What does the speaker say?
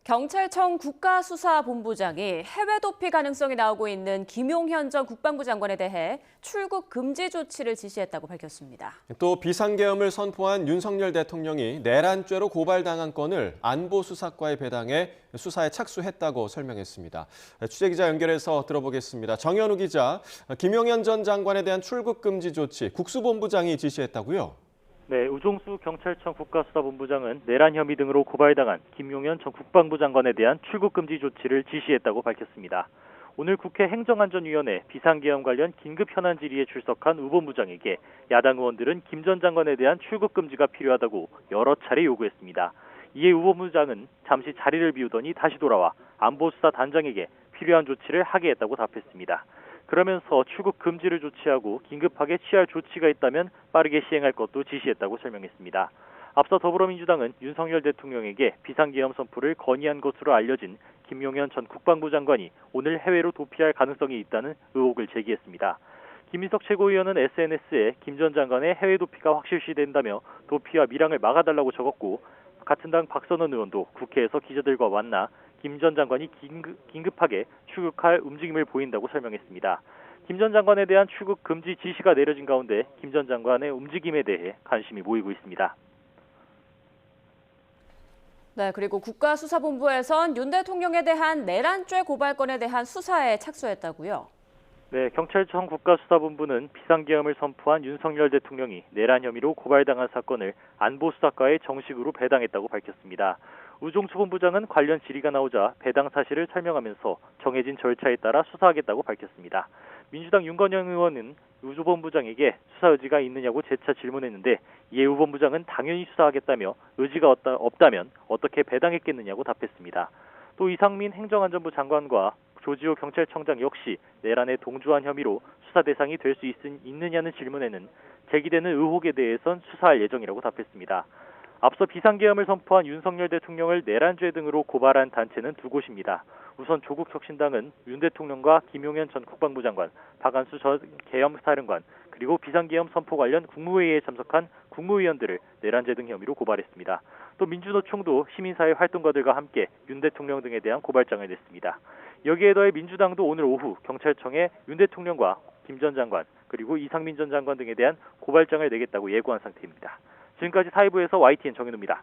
경찰청 국가수사본부장이 해외 도피 가능성이 나오고 있는 김용현 전 국방부 장관에 대해 출국 금지 조치를 지시했다고 밝혔습니다. 또 비상계엄을 선포한 윤석열 대통령이 내란죄로 고발당한 건을 안보수사과에 배당해 수사에 착수했다고 설명했습니다. 취재기자 연결해서 들어보겠습니다. 정현우 기자, 김용현 전 장관에 대한 출국 금지 조치 국수본부장이 지시했다고요? 네, 우종수 경찰청 국가수사본부장은 내란 혐의 등으로 고발당한 김용현 전 국방부 장관에 대한 출국 금지 조치를 지시했다고 밝혔습니다. 오늘 국회 행정안전위원회 비상계엄 관련 긴급 현안 질의에 출석한 우 본부장에게 야당 의원들은 김 전 장관에 대한 출국 금지가 필요하다고 여러 차례 요구했습니다. 이에 우 본부장은 잠시 자리를 비우더니 다시 돌아와 안보수사 단장에게 필요한 조치를 하게 했다고 답했습니다. 그러면서 출국 금지를 조치하고 긴급하게 취할 조치가 있다면 빠르게 시행할 것도 지시했다고 설명했습니다. 앞서 더불어민주당은 윤석열 대통령에게 비상계엄 선포를 건의한 것으로 알려진 김용현 전 국방부 장관이 오늘 해외로 도피할 가능성이 있다는 의혹을 제기했습니다. 김민석 최고위원은 SNS에 김 전 장관의 해외 도피가 확실시된다며 도피와 밀항을 막아달라고 적었고, 같은 당 박선원 의원도 국회에서 기자들과 만나 김 전 장관이 긴급하게 출국할 움직임을 보인다고 설명했습니다. 김 전 장관에 대한 출국 금지 지시가 내려진 가운데 김 전 장관의 움직임에 대해 관심이 모이고 있습니다. 네, 그리고 국가수사본부에선 윤 대통령에 대한 내란죄 고발건에 대한 수사에 착수했다고요? 네, 경찰청 국가수사본부는 비상계엄을 선포한 윤석열 대통령이 내란 혐의로 고발당한 사건을 안보수사과에 정식으로 배당했다고 밝혔습니다. 우종수 본부장은 관련 질의가 나오자 배당 사실을 설명하면서 정해진 절차에 따라 수사하겠다고 밝혔습니다. 민주당 윤건영 의원은 우 본부장에게 수사 의지가 있느냐고 재차 질문했는데, 이에 우 본부장은 당연히 수사하겠다며 의지가 없다면 어떻게 배당했겠느냐고 답했습니다. 또 이상민 행정안전부 장관과 조지호 경찰청장 역시 내란에 동조한 혐의로 수사 대상이 될 수 있느냐는 질문에는 제기되는 의혹에 대해선 수사할 예정이라고 답했습니다. 앞서 비상계엄을 선포한 윤석열 대통령을 내란죄 등으로 고발한 단체는 두 곳입니다. 우선 조국혁신당은 윤 대통령과 김용현 전 국방부 장관, 박안수 전 계엄사령관, 그리고 비상계엄 선포 관련 국무회의에 참석한 국무위원들을 내란죄 등 혐의로 고발했습니다. 또 민주노총도 시민사회 활동가들과 함께 윤 대통령 등에 대한 고발장을 냈습니다. 여기에 더해 민주당도 오늘 오후 경찰청에 윤 대통령과 김 전 장관, 그리고 이상민 전 장관 등에 대한 고발장을 내겠다고 예고한 상태입니다. 지금까지 사회부에서 YTN 정현우입니다.